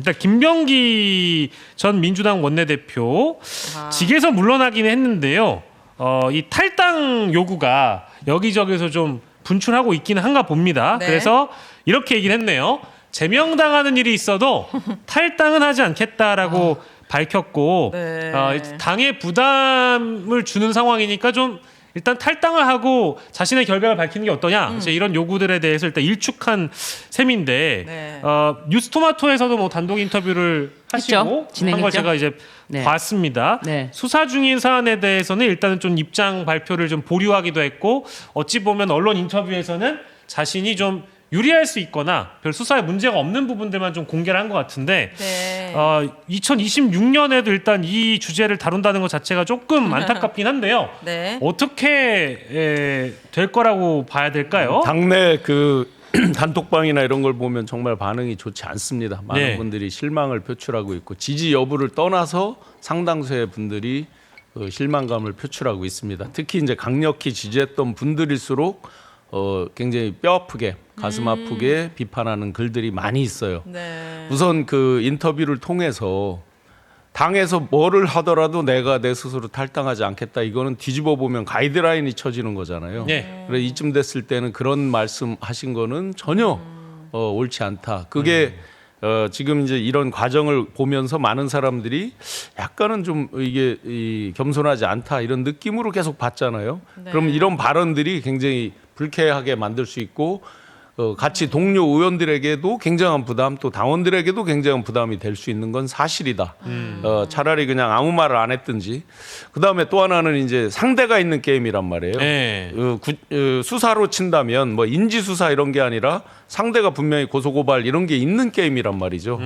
일단 김병기 전 민주당 원내대표 직에서 물러나긴 했는데요. 이 탈당 요구가 여기저기서 좀 분출하고 있기는 한가 봅니다. 네. 그래서 이렇게 얘기를 했네요. 제명당하는 일이 있어도 탈당은 하지 않겠다라고 밝혔고 네. 당에 부담을 주는 상황이니까 좀 일단 탈당을 하고 자신의 결백을 밝히는 게 어떠냐 이제 이런 요구들에 대해서 일단 일축한 셈인데 네. 뉴스토마토에서도 뭐 단독 인터뷰를 하시고 한 진행했죠? 걸 제가 이제 네. 봤습니다. 네. 수사 중인 사안에 대해서는 일단은 좀 입장 발표를 좀 보류하기도 했고 어찌 보면 언론 인터뷰에서는 자신이 좀 유리할 수 있거나 별 수사에 문제가 없는 부분들만 좀 공개를 한 것 같은데 네. 2026년에도 일단 이 주제를 다룬다는 것 자체가 조금 안타깝긴 한데요. 네. 어떻게 될 거라고 봐야 될까요? 당내 그 단톡방이나 이런 걸 보면 정말 반응이 좋지 않습니다. 많은 네. 분들이 실망을 표출하고 있고 지지 여부를 떠나서 상당수의 분들이 실망감을 표출하고 있습니다. 특히 이제 강력히 지지했던 분들일수록 굉장히 뼈 아프게 가슴 아프게 비판하는 글들이 많이 있어요. 네. 우선 그 인터뷰를 통해서 당에서 뭐를 하더라도 내가 내 스스로 탈당하지 않겠다. 이거는 뒤집어 보면 가이드라인이 쳐지는 거잖아요. 네. 그래서 이쯤 됐을 때는 그런 말씀하신 거는 전혀 옳지 않다. 그게 지금 이제 이런 과정을 보면서 많은 사람들이 약간은 좀 이게 겸손하지 않다 이런 느낌으로 계속 봤잖아요. 네. 그럼 이런 발언들이 굉장히 불쾌하게 만들 수 있고 같이 동료 의원들에게도 굉장한 부담 또 당원들에게도 굉장한 부담이 될 수 있는 건 사실이다. 차라리 그냥 아무 말을 안 했든지. 그다음에 또 하나는 이제 상대가 있는 게임이란 말이에요. 네. 수사로 친다면 뭐 인지 수사 이런 게 아니라 상대가 분명히 고소고발 이런 게 있는 게임이란 말이죠.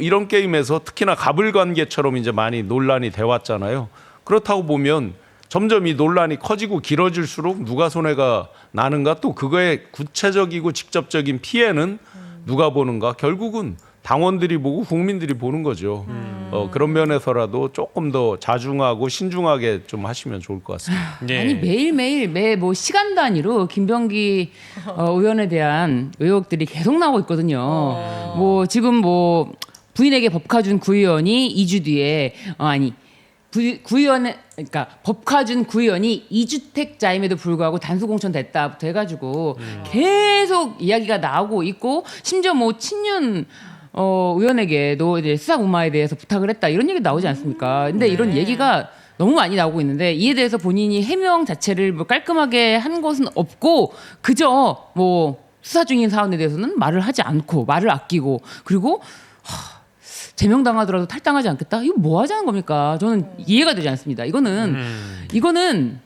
이런 게임에서 특히나 가불관계처럼 이제 많이 논란이 돼 왔잖아요. 그렇다고 보면 점점 이 논란이 커지고 길어질수록 누가 손해가 나는가 또 그거의 구체적이고 직접적인 피해는 누가 보는가 결국은 당원들이 보고 국민들이 보는 거죠. 그런 면에서라도 조금 더 자중하고 신중하게 좀 하시면 좋을 것 같습니다. 네. 아니 매일매일 매 뭐 시간 단위로 김병기 의원에 대한 의혹들이 계속 나오고 있거든요. 뭐 지금 뭐 부인에게 법카준 구의원이 2주 뒤에 구의원의 그러니까 법카준 구의원이 2주택자임에도 불구하고 단수공천 됐다부터 해가지고 계속 이야기가 나오고 있고 심지어 뭐 친윤 의원에게도 이제 수사 무마에 대해서 부탁을 했다 이런 얘기 나오지 않습니까? 근데 이런 얘기가 너무 많이 나오고 있는데 이에 대해서 본인이 해명 자체를 뭐 깔끔하게 한 것은 없고 그저 뭐 수사 중인 사안에 대해서는 말을 하지 않고 말을 아끼고 그리고 제명당하더라도 탈당하지 않겠다. 이거 뭐 하자는 겁니까? 저는 이해가 되지 않습니다. 이거는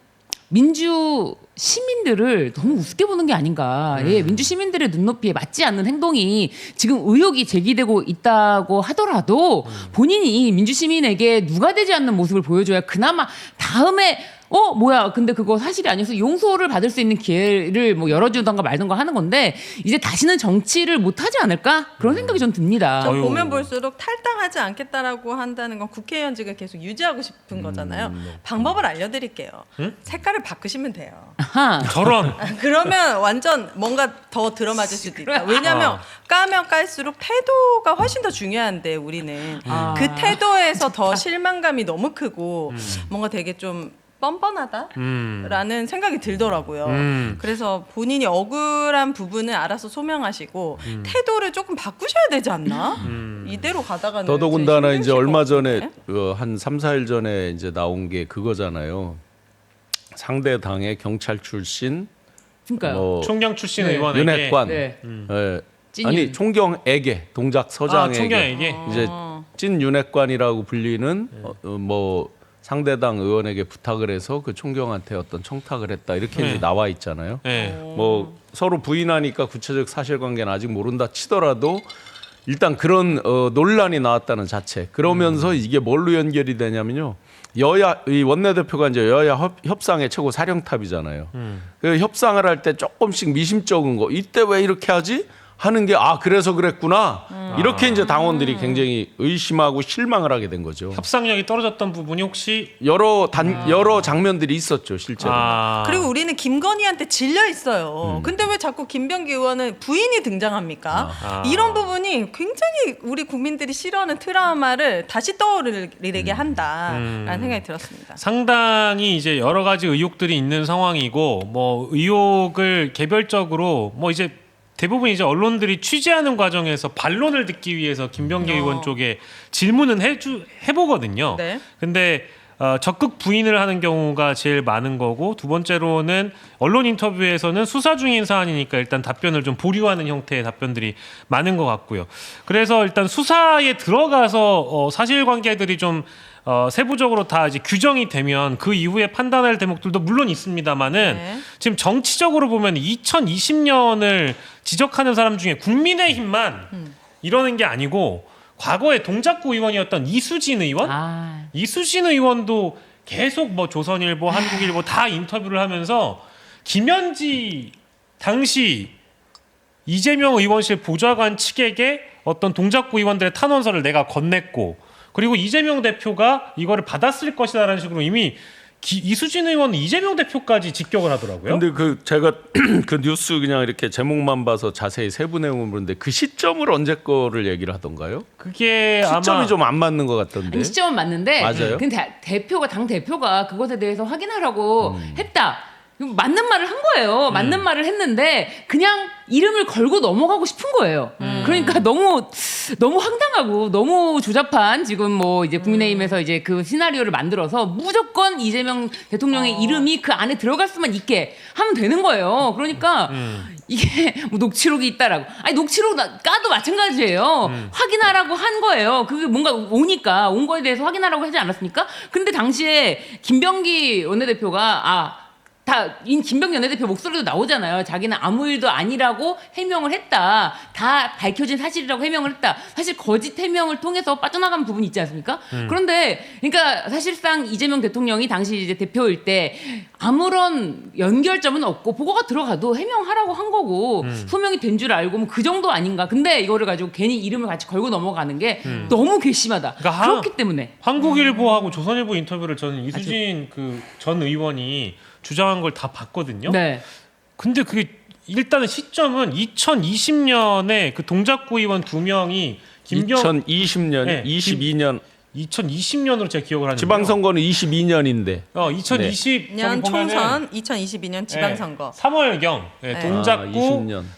민주 시민들을 너무 우습게 보는 게 아닌가. 예, 민주 시민들의 눈높이에 맞지 않는 행동이 지금 의혹이 제기되고 있다고 하더라도 본인이 민주 시민에게 누가 되지 않는 모습을 보여줘야 그나마 다음에 뭐야 근데 그거 사실이 아니어서 용서를 받을 수 있는 기회를 뭐 열어주던가 말던가 하는 건데 이제 다시는 정치를 못하지 않을까 그런 생각이 좀 듭니다. 저 보면 볼수록 탈당하지 않겠다라고 한다는 건 국회의원직을 계속 유지하고 싶은 거잖아요. 방법을 알려드릴게요. 색깔을 바꾸시면 돼요. 아하. 저런. 그러면 완전 뭔가 더 들어맞을 수도 있다. 왜냐하면 까면 깔수록 태도가 훨씬 더 중요한데 우리는 그 태도에서 더 실망감이 너무 크고 뭔가 되게 좀 뻔뻔하다라는 생각이 들더라고요. 그래서 본인이 억울한 부분을 알아서 소명하시고 태도를 조금 바꾸셔야 되지 않나? 이대로 가다가는 더더군다나 이제 얼마 전에 같은데? 한 3, 4일 전에 이제 나온 게 그거잖아요. 상대 당의 경찰 출신 그러니까요. 뭐 총경 출신 네. 의원에게 윤핵관 네. 예. 찐윤. 아니 총경에게 동작 서장에게 총경에게 이제 찐 윤핵관이라고 불리는 뭐 상대당 의원에게 부탁을 해서 그 총경한테 어떤 청탁을 했다 이렇게 이제 나와 있잖아요. 네. 뭐 서로 부인하니까 구체적 사실관계는 아직 모른다 치더라도 일단 그런 논란이 나왔다는 자체. 그러면서 이게 뭘로 연결이 되냐면요. 이 원내대표가 이제 여야 협상의 최고 사령탑이잖아요. 그 협상을 할 때 조금씩 미심쩍은 거 이때 왜 이렇게 하지? 하는 게 그래서 그랬구나. 이렇게 이제 당원들이 굉장히 의심하고 실망을 하게 된 거죠. 협상력이 떨어졌던 부분이 혹시 여러 장면들이 있었죠, 실제로. 그리고 우리는 김건희한테 질려 있어요. 근데 왜 자꾸 김병기 의원은 부인이 등장합니까? 이런 부분이 굉장히 우리 국민들이 싫어하는 트라우마를 다시 떠오르게 한다라는 생각이 들었습니다. 상당히 이제 여러 가지 의혹들이 있는 상황이고 뭐 의혹을 개별적으로 뭐 이제 대부분 이제 언론들이 취재하는 과정에서 반론을 듣기 위해서 김병기 의원 쪽에 질문은 해보거든요. 네. 근데 적극 부인을 하는 경우가 제일 많은 거고 두 번째로는 언론 인터뷰에서는 수사 중인 사안이니까 일단 답변을 좀 보류하는 형태의 답변들이 많은 것 같고요. 그래서 일단 수사에 들어가서 사실관계들이 좀 세부적으로 다 이제 규정이 되면 그 이후에 판단할 대목들도 물론 있습니다만은 네. 지금 정치적으로 보면 2020년을 지적하는 사람 중에 국민의힘만 이러는 게 아니고 과거에 동작구 의원이었던 이수진 의원, 이수진 의원도 계속 뭐 조선일보, 한국일보 다 인터뷰를 하면서 김현지 당시 이재명 의원실 보좌관 측에게 어떤 동작구 의원들의 탄원서를 내가 건넸고 그리고 이재명 대표가 이거를 받았을 것이다라는 식으로 이미 이수진 의원은 이재명 대표까지 직격을 하더라고요. 근데 제가 그 뉴스 그냥 이렇게 제목만 봐서 자세히 세부 내용을 보는데 그 시점을 언제 거를 얘기를 하던가요? 그게 시점이 아마 좀 안 맞는 것 같던데. 아니, 시점은 맞는데 맞아요? 근데 당 대표가 그것에 대해서 확인하라고 했다. 맞는 말을 한 거예요. 맞는 말을 했는데 그냥 이름을 걸고 넘어가고 싶은 거예요. 그러니까 너무 황당하고 너무 조잡한 지금 뭐 이제 국민의힘에서 이제 그 시나리오를 만들어서 무조건 이재명 대통령의 이름이 그 안에 들어갈 수만 있게 하면 되는 거예요. 그러니까 이게 뭐 녹취록이 있다라고. 아니 녹취록 까도 마찬가지예요. 확인하라고 한 거예요. 그게 뭔가 온 거에 대해서 확인하라고 하지 않았습니까? 근데 당시에 김병기 원내대표가 김병기 원내대표 목소리도 나오잖아요. 자기는 아무 일도 아니라고 해명을 했다. 다 밝혀진 사실이라고 해명을 했다. 사실 거짓 해명을 통해서 빠져나간 부분이 있지 않습니까? 그런데 그러니까 사실상 이재명 대통령이 당시 이제 대표일 때 아무런 연결점은 없고 보고가 들어가도 해명하라고 한 거고 소명이 된 줄 알고 뭐 그 정도 아닌가. 근데 이거를 가지고 괜히 이름을 같이 걸고 넘어가는 게 너무 괘씸하다. 그러니까 그렇기 때문에 한국일보하고 조선일보 인터뷰를 저는 이수진 그 전 의원이 주장한 걸 다 봤거든요. 네. 근데 그게 일단은 시점은 2020년에 그 동작구 의원 2명이 2020년, 네, 22년 2020년으로 제가 기억을 하는데 지방선거는 22년인데 2020년 총선 2022년 지방선거 3월경 네.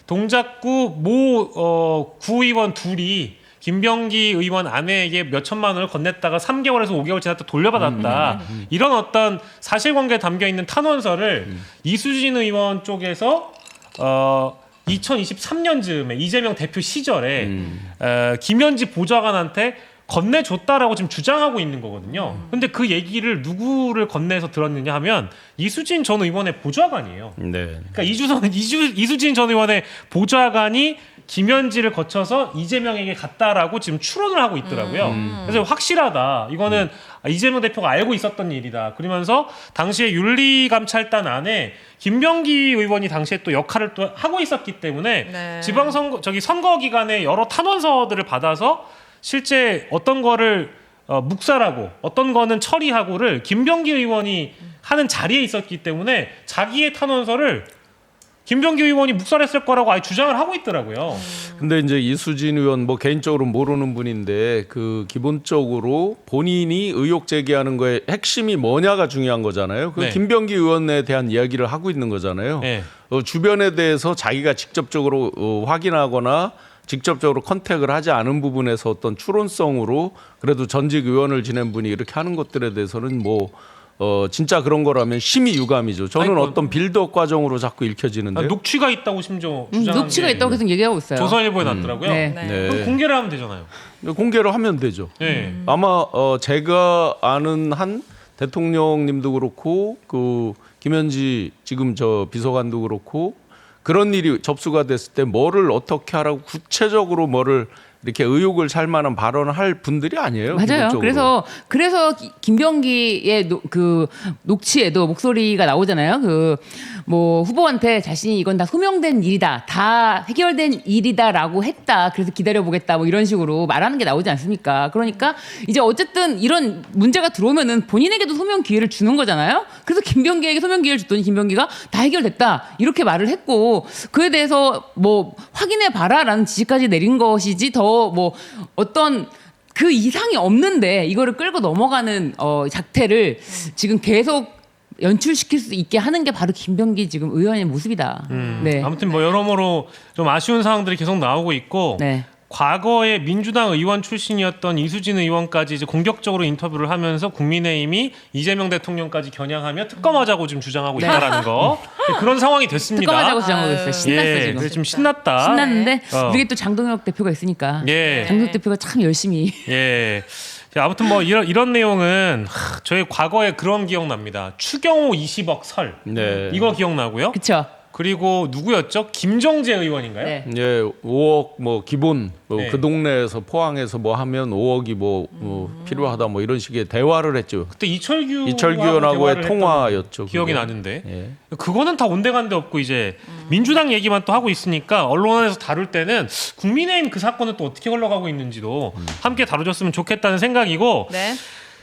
동작구 모 구의원 둘이 김병기 의원 아내에게 몇 천만 원을 건넸다가 3개월에서 5개월 지났다 돌려받았다. 이런 어떤 사실관계에 담겨 있는 탄원서를 이수진 의원 쪽에서 2023년쯤에 이재명 대표 시절에 김현지 보좌관한테 건네줬다라고 지금 주장하고 있는 거거든요. 근데 그 얘기를 누구를 건네서 들었느냐 하면 이수진 전 의원의 보좌관이에요. 네. 그러니까 이수진 전 의원의 보좌관이 김현지를 거쳐서 이재명에게 갔다라고 지금 추론을 하고 있더라고요. 그래서 확실하다. 이거는 이재명 대표가 알고 있었던 일이다. 그러면서 당시에 윤리감찰단 안에 김병기 의원이 당시에 또 역할을 또 하고 있었기 때문에 네. 지방선거 선거 기간에 여러 탄원서들을 받아서 실제 어떤 거를 묵살하고 어떤 거는 처리하고를 김병기 의원이 하는 자리에 있었기 때문에 자기의 탄원서를 김병기 의원이 묵살했을 거라고 아예 주장을 하고 있더라고요. 근데 이제 이수진 의원 뭐 개인적으로 모르는 분인데 그 기본적으로 본인이 의혹 제기하는 거에 핵심이 뭐냐가 중요한 거잖아요. 그 네. 김병기 의원에 대한 이야기를 하고 있는 거잖아요. 네. 주변에 대해서 자기가 직접적으로 확인하거나 직접적으로 컨택을 하지 않은 부분에서 어떤 추론성으로 그래도 전직 의원을 지낸 분이 이렇게 하는 것들에 대해서는 뭐 진짜 그런 거라면 심히 유감이죠. 저는 아니, 어떤 빌드업 과정으로 자꾸 읽혀지는데. 녹취가 있다고 심지어 주장한 녹취가 게 있다고 계속 얘기하고 있어요. 조선일보에 났더라고요. 네. 네. 그럼 공개를 하면 되잖아요. 공개를 하면 되죠. 네. 아마 제가 아는 한 대통령님도 그렇고 그 김현지 지금 저 비서관도 그렇고 그런 일이 접수가 됐을 때 뭐를 어떻게 하라고 구체적으로 뭐를 이렇게 의혹을 살 만한 발언을 할 분들이 아니에요. 맞아요. 기본적으로. 그래서 김병기의 그 녹취에도 목소리가 나오잖아요. 그 뭐 후보한테 자신이 이건 다 소명된 일이다, 다 해결된 일이다라고 했다. 그래서 기다려보겠다. 뭐 이런 식으로 말하는 게 나오지 않습니까? 그러니까 이제 어쨌든 이런 문제가 들어오면은 본인에게도 소명 기회를 주는 거잖아요. 그래서 김병기에게 소명 기회를 줬더니 김병기가 다 해결됐다 이렇게 말을 했고 그에 대해서 뭐 확인해 봐라라는 지시까지 내린 것이지 더 뭐 어떤 그 이상이 없는데 이거를 끌고 넘어가는 작태를 지금 계속 연출시킬 수 있게 하는 게 바로 김병기 지금 의원의 모습이다. 네. 아무튼 뭐 여러모로 좀 아쉬운 상황들이 계속 나오고 있고 네. 과거에 민주당 의원 출신이었던 이수진 의원까지 이제 공격적으로 인터뷰를 하면서 국민의힘이 이재명 대통령까지 겨냥하며 특검하자고 지금 주장하고 네. 있다라는 거 그런 상황이 됐습니다. 특검하자고 주장하고 있어요. 신났어 예, 지금. 그래서 지금 신났다. 신났는데 어. 우리게 또 장동혁 대표가 있으니까 예. 장동혁 대표가 참 열심히 예. 자, 아무튼 뭐 이런 내용은 저희 과거에 그런 기억납니다. 추경호 20억 설 네. 이거 기억나고요. 그쵸? 그리고 누구였죠? 김정재 의원인가요? 네. 예, 5억 뭐 기본 뭐 네. 그 동네에서 포항에서 뭐 하면 5억이 뭐 필요하다 뭐 이런 식의 대화를 했죠. 그때 이철규 의원하고의 통화였죠. 기억이 그게. 나는데 예. 그거는 다 온데간데 없고 이제 민주당 얘기만 또 하고 있으니까 언론에서 다룰 때는 국민의힘 그 사건은 또 어떻게 흘러가고 있는지도 함께 다뤄줬으면 좋겠다는 생각이고 네.